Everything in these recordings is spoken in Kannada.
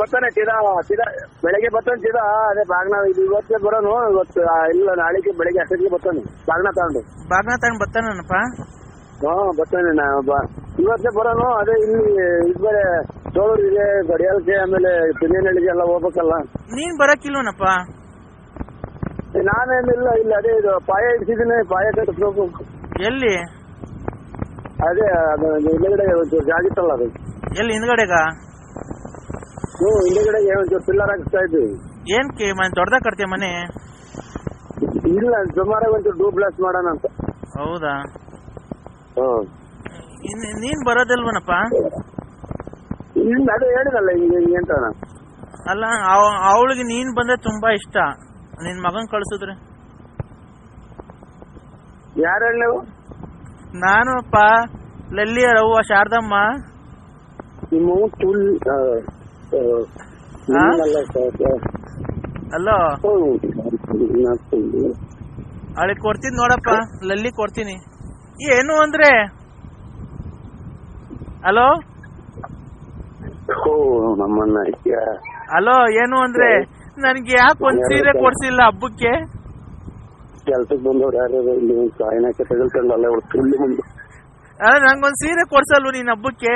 ಬರ್ತಾನೆ ಬೆಳಗ್ಗೆ ಬರ್ತಾನೆ ಸೀದಾ ಅದೇ ಬಾಗ್ನ ಇವತ್ತೇ ಬರೋನು ಇವತ್ತು ಇಲ್ಲ ನಾಳೆಗೆ ಬೆಳಗ್ಗೆ ಅಷ್ಟೊತ್ತಿಗೆ ಬರ್ತಾನೆ ಬಾಗ್ನ ತಗೊಂಡು ಬರ್ತಾನಪ್ಪ. ಬರ್ತಾನೆ ಇವತ್ತೇ ಬರೋನು. ಅದೇ ಇಲ್ಲಿ ಬೇರೆ ಸೋಳೂರಿಗೆ ಗಡಿಯಾಲಕ್ಕೆ ಆಮೇಲೆ ತಿನ್ನೇನಹಳ್ಳಿಗೆ ಎಲ್ಲ ಹೋಗ್ಬೇಕಲ್ಲ. ನೀನ್ ಬರಕಿಲ್ವನಪ್ಪ? ನಾನೇನಿಲ್ಲ ಇಲ್ಲ ಅದೇ ಇದು ಪಾಯ ಇಡ್ಸಿದ್ದೀನಿ, ಪಾಯ ಕಟ್ಟಿಸ್ಬೇಕು. ಎಲ್ಲಿ? ಅದೇ ಅದು ಹಿಂದಗಡೆ ಒಂಚೂರು ಜಾಗಿತ್ತಲ್ಲ ಅದು. ಎಲ್ಲಿ ಹಿಂದ್ಗಡೆಗ? ಹಿಂದಗಡೆಗೆ ಒಂಚೂರು ಪಿಲ್ಲರ್ ಹಾಕಿಸ್ತಾ ಇದ್ವಿ. ಏನ್ಕೆ ಮನೆ ದೊಡ್ಡದಾಗ ಕಟ್ತೀಯ ಮನೆ? ಇಲ್ಲ ಸುಮಾರಾಗಿ ಒಂಚೂರು ಡೂಪ್ಲೆಸ್ ಮಾಡೋಣ ಅಂತ. ಹೌದಾ? ನೀನ್ ಬರೋದಿಲ್ವನಪ್ಪ? ಅದೇ ಹೇಳಿದಲ್ಲ ಹಿಂಗೆ ಅಂತ. ಅಲ್ಲ ಅವಳಿಗೆ ನೀನ್ ಬಂದ್ರೆ ತುಂಬಾ ಇಷ್ಟ. ನಿನ್ ಮಗನ್ ಕಳ್ಸಿದ್ರೆ ಯಾರು ಹೇಳಿ ನೀವು? ನಾನು ಅಪ್ಪ ಲಲ್ಲಿ ರವ್ವ ಶಾರದಮ್ಮ. ನಿಮ್ಮ ಅಲ್ಲೋ ಅವಳಿಗೆ ಕೊಡ್ತೀನಿ ನೋಡಪ್ಪ, ಲಲ್ಲಿ ಕೊಡ್ತೀನಿ. ಏನು ಅಂದ್ರೆ ಹಲೋ ನಮ್ಮನ್ನ ಹಲೋ ಏನು ಅಂದ್ರೆ ನನ್ಗೆ ಯಾಕೆ ಒಂದ್ ಸೀರೆ ಕೊಡ್ಸಿಲ್ಲ ಹಬ್ಬಕ್ಕೆ? ಕೆಲ್ಸಕ್ಕೆ ಬಂದವ್ರು ಯಾರು ಇಲ್ಲಿ ಕಾಯಿನಕ್ಕೆ ತಗೊಳ್ಕೊಂಡಲ್ಲ ತುಳ್ಳಿ ಬಂದು. ಅಲ್ಲ ನಂಗೊಂದ್ ಸೀರೆ ಕೊಡ್ಸಲ್ವ ನೀನ್ ಹಬ್ಬಕ್ಕೆ?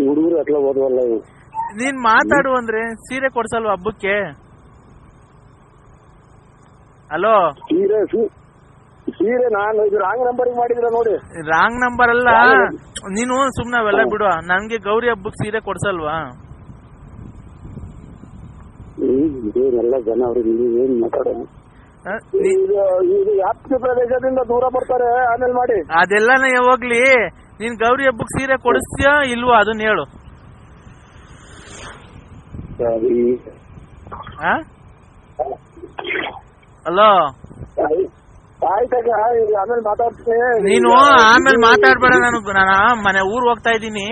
ಹುಡುಗರು ಅಟ್ಲ ಓದುವಲ್ಲ. ನೀನ್ ಮಾತಾಡು ಅಂದ್ರೆ ಸೀರೆ ಕೊಡ್ಸಲ್ವ ಹಬ್ಬಕ್ಕೆ? ಹಲೋ ಸೀರೆ ನಾನು ಇದು ರಾಂಗ್ ನಂಬರ್ ಮಾಡಿದ್ರ ನೋಡಿ. ರಾಂಗ್ ನಂಬರ್ ಅಲ್ಲ, ನೀನು ಸುಮ್ನೆ ಅವೆಲ್ಲ ಬಿಡು. ನನ್ಗೆ ಗೌರಿ ಹಬ್ಬಕ್ಕೆ ಸೀರೆ ಕೊಡ್ಸಲ್ವಾ? ಎಲ್ಲ ಜನ ಅವ್ರಿಗೆ ಏನ್ ಮಾತಾಡೋದು. ಇದು ವ್ಯಾಪ್ತಿ ಪ್ರದೇಶದಿಂದ ದೂರ ಬರ್ತಾರೆ, ಆಮೇಲೆ ಮಾಡಿ. ಅದೆಲ್ಲನ ಹೋಗ್ಲಿ, ನೀನ್ ಗೌರಿ ಹಬ್ಬಕ್ಕೆ ಸೀರೆ ಕೊಡಿಸ್ತೀಯಾ ಇಲ್ವಾ ಅದನ್ನ ಹೇಳು. ಹಲೋ ಆಯ್ತಾಗ ಆಮೇಲೆ ಮಾತಾಡ್ತೀನಿ. ನೀನು ಆಮೇಲೆ ಮಾತಾಡ್ಬೇಡ. ನಾನು ಮನೆ ಊರ್ ಹೋಗ್ತಾ ಇದ್ದೀನಿ.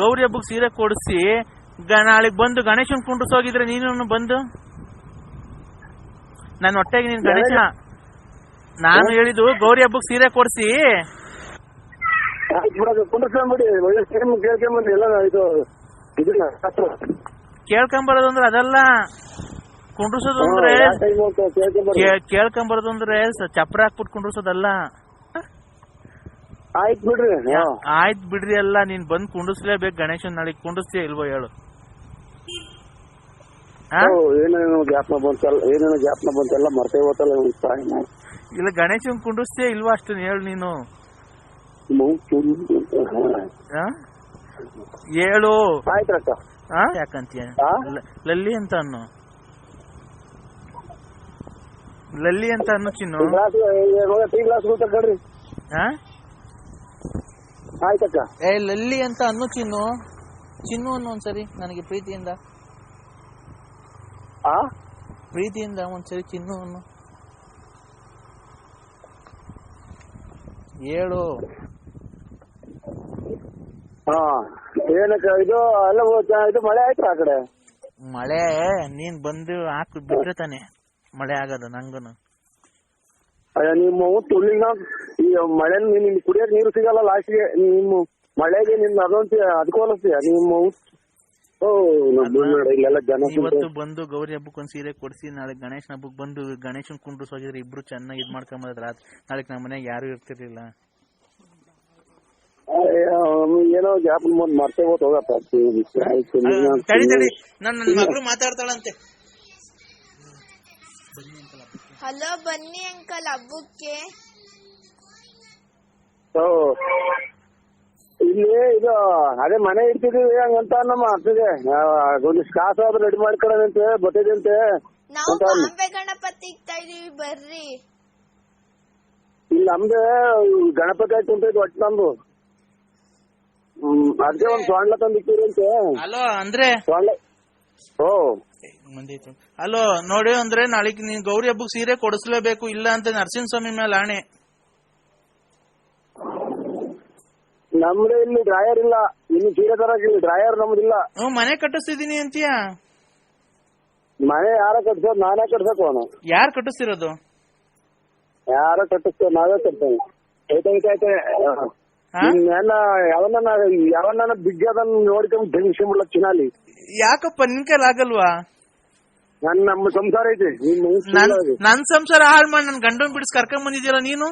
ಗೌರಿ ಹಬ್ಬಕ್ಕೆ ಸೀರೆ ಕೊಡಿಸಿ ನಾಳೆಗ್ ಬಂದು ಗಣೇಶನ್ ಕುಂಡ್ರಿಸೋಗಿದ್ರೆ ನೀನು ಬಂದು ನನ್ನ ಹೊಟ್ಟೆಗೆ ನೀನ್ ಗಣೇಶ. ನಾನು ಹೇಳಿದ್ದು ಗೌರಿ ಹಬ್ಬಕ್ಕೆ ಸೀರೆ ಕೊಡಿಸಿ ಕೇಳ್ಕೊಂಬರೋದು ಅಂದ್ರೆ ಅದಲ್ಲ, ಕುಂಡ್ರಿಸೋದು ಅಂದ್ರೆ ಕೇಳ್ಕೊಂಬರೋದು ಅಂದ್ರೆ ಚಪ್ರ ಹಾಕ್ಬಿಟ್ಟು ಕುಂಡ್ರಿಸೋದಲ್ಲ. ಆಯ್ತು ಬಿಡ್ರಿ. ಆಯ್ತು ಬಿಡ್ರಿ ಅಲ್ಲ, ನೀನ್ ಬಂದ್ ಕುಂಡಿಸ್ಲೇಬೇಕು ಗಣೇಶನ್. ನಾಳೆಗ್ ಕುಂಡಿಸ್ತೀಯ ಇಲ್ವೋ ಹೇಳು. ಏನೇನೋ ಜ್ಞಾಪನ ಬಂತೆಲ್ಲ ಮರ್ತೇ ಹೋತಲ್ಲ. ಇಲ್ಲ ಗಣೇಶನ್ ಕುಂಡಿಸ್ತೀಯ ಇಲ್ವಾ ಅಷ್ಟು ಹೇಳು ನೀನು. ಹೇಳು. ಆಯ್ತಕ್ಕ. ಯಾಕಂತೀಯ ಲಲ್ಲಿ ಅಂತ ಅನ್ನು, ಲಲ್ಲಿ ಅಂತ ಅನ್ನು ಚಿನ್ನು. ಟೀ ಗ್ಲಾಸ್ ಕೊಡ್ರಿ. ಆಯ್ತಕ್ಕ. ಲಲ್ಲಿ ಅಂತ ಅನ್ನು ಚಿನ್ನು. ಚಿನ್ನು ಅನ್ನು ಒಂದ್ಸರಿ ನನಗೆ ಪ್ರೀತಿಯಿಂದ ಒಂದ್ಸರಿ ಚಿನ್ನು ಅನ್ನು ಹೇಳು. ಏನಕ್ಕ ಇದು ಎಲ್ಲ ಇದು ಮಳೆ ಆಯ್ತು ಆ ಕಡೆ? ಮಳೆ ನೀನ್ ಬಂದು ಹಾಕಿ ಬಿಟ್ರೆ ತಾನೆ ಮಳೆ ಆಗದ. ನಂಗನು ನಿಮ್ಮ ತುಳ್ಳಿನ ಈ ಮಳೆ ನಿನ್ ಕುಡಿಯೋಕ್ ನೀರು ಸಿಗಲ್ಲ ಲಾಸ್ಟ್ಗೆ. ನಿಮ್ಮ ಮಳೆಗೆ ನಿನ್ ಅದೊಂದು ಅದಕ್ಕೂ ಅನಿಸ್ತೀಯ ನಿಮ್ಮ. ಇವತ್ತು ಬಂದು ಗೌರಿ ಹಬ್ಬಕ್ಕೆ ಒಂದ್ ಸೀರೆ ಕೊಡ್ಸಿ, ನಾಳೆ ಗಣೇಶನ ಹಬ್ಬಕ್ಕೆ ಬಂದು ಗಣೇಶನ್ ಕುಂಡ್ರಿಸ್ ಹೋಗಿದ್ರೆ ಇಬ್ರು ಚೆನ್ನಾಗಿ ಇದ್ ಮಾಡ್ಕೊಂಬದ್ರ. ನಾಳೆ ನಮ್ಮ ಮನೆಗೆ ಯಾರು ಇರ್ತಿರ್ಲಿಲ್ಲ. ಏನೋ ಗ್ಯಾಪ್ ಮರ್ತೇ ಹೋಗಪ್ಪ. ನನ್ನ ಮಗಳು ಮಾತಾಡ್ತಾಳಂತೆ. ಹಲೋ ಬನ್ನಿ ಅಂಕಲ್ ಹಬ್ಬಕ್ಕೆ. ಇಲ್ಲಿ ಇದು ಅದೇ ಮನೆ ಇಡ್ತಿದೀವಿ ಹಂಗಂತ ನಮ್ಮ ಅರ್ಥಗೆ ಒಂದಿಷ್ಟು ಕಾಸು ಆದ್ರೂ ರೆಡಿ ಮಾಡ್ಕೊಳ್ಳೋದಂತೆ ಬರ್ತದಂತೆ. ನಾವು ಬಾಂಬೆ ಗಣಪತಿ ಇಕ್ತಾ ಇದೀವಿ ಬರ್ರಿ. ಇಲ್ಲಿ ನಮ್ದು ಗಣಪತಿ ಆಯ್ತು ಅಂತ ಇದು ಒಟ್ಟು ನಮ್ದು. ಅದಕ್ಕೆ ಒಂದ್ ಸೊಂಡ್ಲ ತಂದಿಕ್ತೀರಿ ಅಂತೆ. ಹಲೋ ಅಂದ್ರೆ ಹಲೋ ನೋಡಿ ಅಂದ್ರೆ ನಾಳೆಗೆ ನೀನ್ ಗೌರಿ ಹಬ್ಬಕ್ಕೆ ಸೀರೆ ಕೊಡಿಸ್ಲೇಬೇಕು, ಇಲ್ಲ ಅಂತ ನರಸಿಂಹಸ್ವಾಮಿ ಮೇಲೆ ಆಣೆ. ನಮ್ದು ಇಲ್ಲಿ ಡ್ರಾಯರ್ ಇಲ್ಲ, ಇನ್ನು ಸೀರೆ ತರಕ್ ಡ್ರಾಯರ್ ನಮ್ದಿಲ್ಲ. ಮನೆ ಕಟ್ಟಿಸ್ತಿದೀನಿ ಅಂತೀಯ? ಮನೆ ಯಾರ ಕಟ್ಸೋದು? ನಾನೇ ಕಟ್ಸಕ್ ಅವನು. ಯಾರು ಕಟ್ಟಿಸ್ತಿರೋದು? ಯಾರ ಕಟ್ಟಿಸ್ತೇವೆ, ನಾವೇ ಕಟ್ತೇವೆ. ನಿನ್ನ ಯಾವನ್ನ ಬಿಗ್ಗದನ್ನ ನೋಡ್ಕೊಂಡ್ ಧನಿಸ್ಕೊಂಡ್ಬಿಡ್ಲ ಚಿನಾಲಿ. ಯಾಕಪ್ಪ ನಿನ್ ಕೈಲಿ ಆಗಲ್ವಾ? ನಮ್ಮ ಸಂಸಾರ ಐತೆ. ನನ್ ಸಂಸಾರ ಹಾಳು ಮಾಡಿ ನನ್ ಗಂಡನ್ ಬಿಡಿಸ್ ಕರ್ಕೊಂಡ್ ಬಂದಿದ್ಯಲ್ಲ ನೀನು.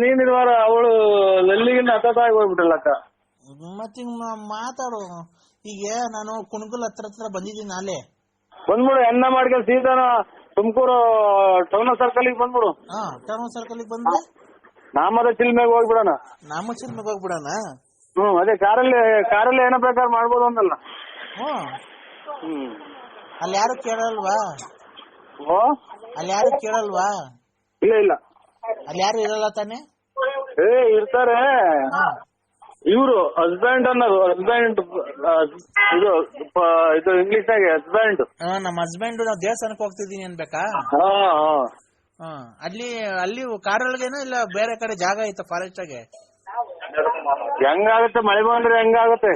ನೀನಿರುವಾರ ಅವಳು ಲಲ್ಲಿಗಿನ್ನ ಹತ್ತಾಗಿ ಹೋಗ್ಬಿಟ್ಟಲ್ಲಕ್ಕ. ಮತ್ತೆ ಮಾತಾಡು. ಈಗ ನಾನು ಕುಣಗುಲ್ ಹತ್ರ ಬಂದಿದ್ದೀನಿ ನಾಳೆ. ಬಂದ್ಬಿಡು, ಎನ್ನ ಮಾಡ್ಕೊಂಡು ಸೀದಾನ ತುಮಕೂರು ಟೌನ್ ಸರ್ಕಲ್ ಬಂದ್ಬಿಡು. ಟೌನ್ ಸರ್ಕಲ್ ಬಂದ್ರೆ ನಾಮದ ಚಿಲ್ಮೆಗೆ ಹೋಗ್ಬಿಡೋಣ. ನಮ್ಮ ಚಿಲ್ಮೆಗೆ ಹೋಗ್ಬಿಡೋಣ. ಅದೇ ಕಾರಲ್ಲಿ ಏನೋ ಬೇಕಾದ್ರೆ ಮಾಡ್ಬೋದು ಅಂದಲ್ಲ. ಅಲ್ಲಿ ಯಾರು ಕೇಳಲ್ವಾ? ಅಲ್ಲಿ ಯಾರು ಕೇಳಲ್ವಾ? ಇಲ್ಲ ಅಲ್ಲಿ ಯಾರು ಇರಲ್ಲ ತಾನೆ? ಇರ್ತಾರೆ. ಇವ್ರು ಹಸ್ಬೆಂಡ್ ಅನ್ನೋದು, ಹಸ್ಬೆಂಡ್ ಇದು ಇಂಗ್ಲಿಷ್ ನಾಗೆ ಹಸ್ಬೆಂಡ್. ನಮ್ಮ ಹಸ್ಬೆಂಡ್ ನಾವು ದೇವಸ್ಥಾನಕ್ಕೆ ಹೋಗ್ತಿದೀನಿ ಅನ್ಬೇಕಾ? ಅಲ್ಲಿ ಕಾರೊಳಗೇನೋ ಇಲ್ಲ ಬೇರೆ ಕಡೆ ಜಾಗ ಐತ ಫಾರೆಸ್ಟ್ ಆಗೆ? ಹೆಂಗಾಗತ್ತೆ ಮಳೆ ಬಂದ್ರೆ? ಹೆಂಗಾಗತ್ತೆ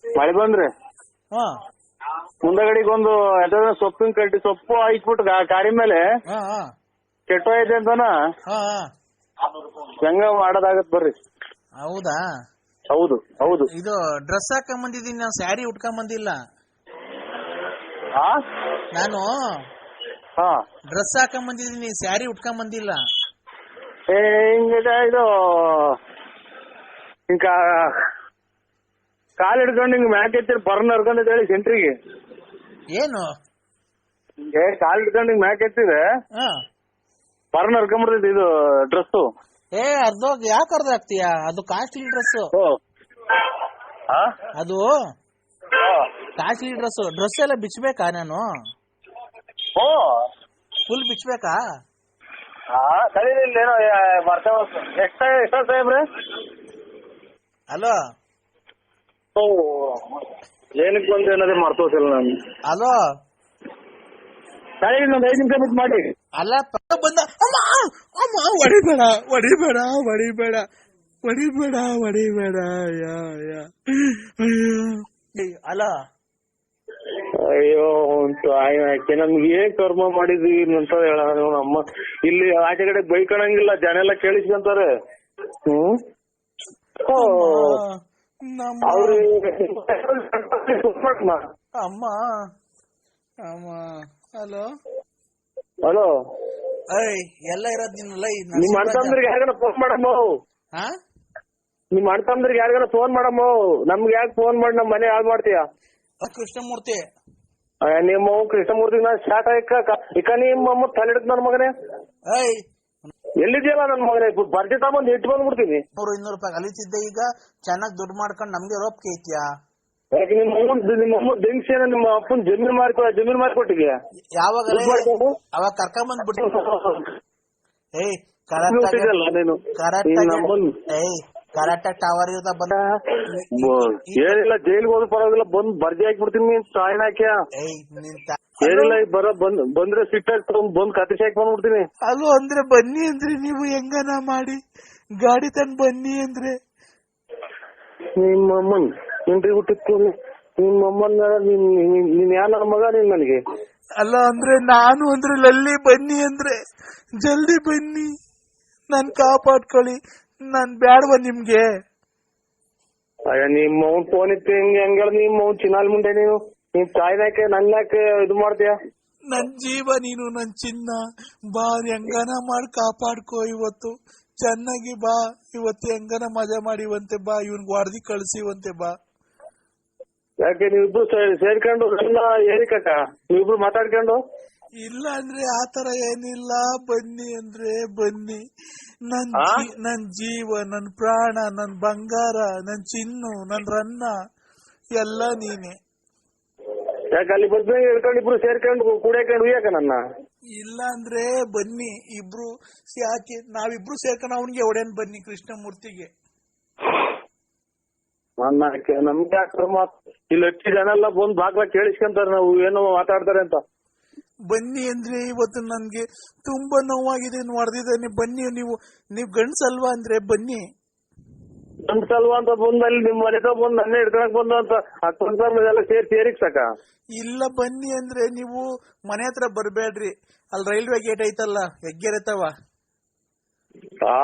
ಮಳೆ ಬಂದ್ರೆ? ಮುಂದಗಡಿಗೆ ಒಂದು ಸೊಪ್ಪಿನ ಕಟ್ಟಿ ಸೊಪ್ಪು ಹಾಕ್ಬಿಟ್ಟು ಕಾರಿ ಮೇಲೆ ಕೆಟ್ಟೋಯ್ತೆ ಅಂತಾನ ಹೆಂಗ ಮಾಡೋದಾಗತ್ ಬರ್ರಿ. ಹೌದಾ? ಹೌದು. ಇದು ಡ್ರೆಸ್ ಹಾಕೊಂಡ್ ಬಂದಿದ್ದೀನಿ, ನಾನು ಸ್ಯಾರಿ ಉಟ್ಕೊಂಡ್ ಬಂದಿಲ್ಲ. ನಾನು ಡ್ರೆಸ್ ಹಾಕೊಂಡ್ ಬಂದಿದ್ದೀನಿ, ಸ್ಯಾರಿ ಉಟ್ಕೊಂಡ್ ಬಂದಿಲ್ಲ. ಇದು ಕಾಲ್ ಹಿಡ್ಕೊಂಡು ಹಿಂಗ್ ಮ್ಯಾಕ್ ಎತ್ತಿರ್ ಬರ್ನ್ ಹರ್ಕೊಂಡ್ ಹೇಳಿ ಸೆಂಟ್ರಿಗೆ. ಏನು ಕಾಲ್ ಹಿಡ್ಕೊಂಡು ಹಿಂಗ್ ಮ್ಯಾಕ್ ಎತ್ತಿದೆ ಬರ್ನ್ ಹರ್ಕೊಂಡ್ಬಿಡ್ತೈತಿ ಇದು ಡ್ರೆಸ್. ಅರ್ಧೋಗ್ ಯಾಕೆ ಅರ್ಧ ಆಗ್ತೀಯಾ? ಅದು ಕಾಸ್ಟ್ಲಿ ಡ್ರೆಸ್. ಅದು ಕಾಸ್ಟ್ಲಿ ಡ್ರೆಸ್ ಎಲ್ಲ ಬಿಚ್ಚಬೇಕಾ? ನಾನು ಫುಲ್ ಬಿಚ್ಚಬೇಕಾ? ಏನೋ ಎಷ್ಟ ಸಾಹೇಬ್ರೆ? ಹಲೋ, ಏನಕ್ಕೆ ಬಂದು ಏನಾದ್ರು ಮರ್ತೋಸಿಲ್ಲ ನಾನು. ಹಲೋ, ಇನ್ನೊಂದು 5 ನಿಮಿಷ ಬಿಟ್ಟು ಮಾಡಿ. ಅಲ್ಲ ಬಂದ. ಹೊಡಿಬೇಡ. ಅಲೋ, ಅಯ್ಯೋ ನಮ್ಗೆ ಏನ್ ಕರ್ಮ ಮಾಡಿದ್ವಿ ಅಂತ ಹೇಳ. ಅಮ್ಮ ಇಲ್ಲಿ ಆಚೆ ಕಡೆ ಬೈಕಣಂಗಿಲ್ಲ, ಜನ ಎಲ್ಲ ಕೇಳಿಸ್ಕೊಂತಾರೆ. ಅಮ್ಮ ಹಲೋ ಎಲ್ಲ ಇರೋದ್ ನಿಮ್ ಅಣ್ತಂದ್ರಿಗೆ ಯಾರಿಗಾರ ಫೋನ್ ಮಾಡಮ್ಮ. ನಿಮ್ ಅಣ್ತಂದ್ರಿಗೆ ಯಾರಿಗಾರ ಫೋನ್ ಮಾಡಮ್ಮ. ನಮ್ಗೆ ಯಾಕೆ ಫೋನ್ ಮಾಡಿ ನಮ್ ಮನೆ ಹಾಳು ಮಾಡ್ತೀಯ? ಕೃಷ್ಣಮೂರ್ತಿ ನಿಮ್ಮ ಕೃಷ್ಣಮೂರ್ತಿ ನಾ ಸ್ಟಾರ್ಟ್ ಇಕ್ಕ ನಿಮ್ಮ ತಲೆ ಹಿಡಿದ್ ನನ್ ಮಗನೇ. ಎಲ್ಲಿದ್ಯಲ್ಲ ನನ್ ಮಗನೇ? ಬರ್ತಿ ತಗೊಂಡ್ ಇಟ್ಟು ಬಂದ್ಬಿಡ್ತೀನಿ. 100-200 ರೂಪಾಯಿ ಕಲಿತಿದ್ದೆ, ಈಗ ಚೆನ್ನಾಗ್ ದುಡ್ಡು ಮಾಡ್ಕೊಂಡ್ ನಮ್ಗೆ ರೋಪ್ಗೆ ಐತಿಯಾ? ನಿಮ್ಮ ದಿಂಗ್ಸೇನ ನಿಮ್ಮ ಅಪ್ಪನ್ ಜಮೀನ್ ಮಾರ್ಕೊಟ್ಟಿದ್ಯಾ? ಯಾವಾಗ ಅವಾಗ ಕರ್ಕೊಂಬಂದ್ಬಿಟ್ಟು ಕರೆಕ್ಟ್ ಟವರ್ ಇರ್ತಾ ಬಂದ ಏನಿಲ್ಲ, ಜೈಲ್ಗೆ ಹೋದ್ ಪರವಾಗಿಲ್ಲ, ಬಂದ್ ಬರ್ದಿ ಹಾಕ್ಬಿಡ್ತೀನಿ ಸಾಯಿನ ಹಾಕ್ಯ. ಏನಿಲ್ಲ, ಬಂದ್ರೆ ಸಿಟ್ಟಾಗಿ ಬಂದ್ ಕತ್ತಿಸಿ ಹಾಕಿ ಬಂದ್ಬಿಡ್ತೀನಿ. ಅದು ಅಂದ್ರೆ ಬನ್ನಿ ಅಂದ್ರೆ ನೀವು ಹೆಂಗನ ಮಾಡಿ ಗಾಡಿ ತಂದ್ ಬನ್ನಿ ಅಂದ್ರೆ ನಿಮ್ಮಮ್ಮನ್ ಏನ್ರಿ ಹುಟ್ಟಿತ್ತು? ನಿಮ್ಮಮ್ಮನ ನೀನ್ ಯಾರ ನನ್ನ ಮಗ? ನೀನ್ ನನಗೆ ಅಲ್ಲ ಅಂದ್ರೆ ನಾನು ಅಂದ್ರೆ ಲಲ್ಲಿ ಬನ್ನಿ ಅಂದ್ರೆ ಜಲ್ದಿ ಬನ್ನಿ, ನನ್ ಕಾಪಾಡ್ಕೊಳ್ಳಿ, ನಾನ್ ಬ್ಯಾಡ್ವ ನಿಮ್ಗೆ. ಅಯ್ಯ ನಿಮ್ಮ ಅವ್ನ್ ಫೋನ್ ಇತ್ತು ಹೆಂಗ ನಿಮ್ಮ ಅವ್ನ್ ಚಿನ್ನಾಲ್ ಮುಂದೆ ನೀನ್ ತಾಯಿನಾಕೆ ನನ್ನ ಯಾಕೆ ಇದು ಮಾಡ್ತೀಯ? ನನ್ ಜೀವ ನೀನು, ನನ್ ಚಿನ್ನ. ಬಾ ಹೆಂಗನ ಮಾಡಿ ಕಾಪಾಡ್ಕೋ, ಇವತ್ತು ಚೆನ್ನಾಗಿ ಬಾ, ಇವತ್ತು ಹೆಂಗನ ಮಜಾ ಮಾಡಿವಂತೆ ಬಾ, ಇವನ್ಗೆ ಹೊಡೆದಿ ಕಳ್ಸಿವಂತೆ ಬಾ. ಯಾಕೆ ನೀವಿಬ್ರು ಸೇರ್ಕೊಂಡು ಏರಿಕಕ್ಕ ನೀವಿಬ್ರು ಮಾತಾಡ್ಕೊಂಡು? ಇಲ್ಲ ಅಂದ್ರೆ ಆತರ ಏನಿಲ್ಲ, ಬನ್ನಿ ಅಂದ್ರೆ ಬನ್ನಿ. ನನ್ ಜೀವ, ನನ್ ಪ್ರಾಣ, ನನ್ ಬಂಗಾರ, ನನ್ ಚಿನ್ನು, ನನ್ ರನ್ನ ಎಲ್ಲ ನೀನೆ. ಯಾಕೆ ಅಲ್ಲಿ ಬಸ್ ಹೇಳ್ಕೊಂಡು ಇಬ್ರು ಸೇರ್ಕೊಂಡು ಕುಡಿಯಕೊಂಡು ಯಾಕ ನನ್ನ? ಇಲ್ಲ ಅಂದ್ರೆ ಬನ್ನಿ ಇಬ್ರು, ಯಾಕೆ ನಾವಿಬ್ರು ಸೇರ್ಕೊಂಡು ಅವನ್ಗೆ ಹೊಡೆನ್ ಬನ್ನಿ ಕೃಷ್ಣಮೂರ್ತಿಗೆ. ನಮ್ಗೆ ಯಾಕೆ ಇಲ್ಲಿ ಹೆಚ್ಚು ಜನ ಎಲ್ಲ ಬಂದ್ ಬಾಗ್ಲ ಕೇಳಿಸ್ಕೊಂತಾರೆ ನಾವು ಏನೋ ಮಾತಾಡ್ತಾರೆ ಅಂತ. ಬನ್ನಿ ಅಂದ್ರೆ ಇವತ್ತು ನನ್ಗೆ ತುಂಬಾ ನೋವಾಗಿದೆ, ಹೊಡೆದಿದ್ದಾನೆ. ಬನ್ನಿ, ನೀವು ಗಂಡ್ಸಲ್ವಾ ಅಂದ್ರೆ ಬನ್ನಿ. ಅನ್ಸಲ್ವಾ ಅಂತ ಬಂದ್ ಅಲ್ಲಿ ನಿಮ್ ಮನೆ ಹತ್ರ ಬಂದ್ ನನ್ನೇ ಹಿಡ್ಕೊಳಕ್ ಬಂದ ಅಂತ ಎಲ್ಲ ಸೇರಿಕ್ ಸಾಕ. ಇಲ್ಲ ಬನ್ನಿ ಅಂದ್ರೆ ನೀವು ಮನೆ ಹತ್ರ ಬರ್ಬೇಡ್ರಿ, ಅಲ್ಲಿ ರೈಲ್ವೆ ಗೇಟ್ ಐತಲ್ಲ ಹೆಗ್ಗೆರೆತವ ಆ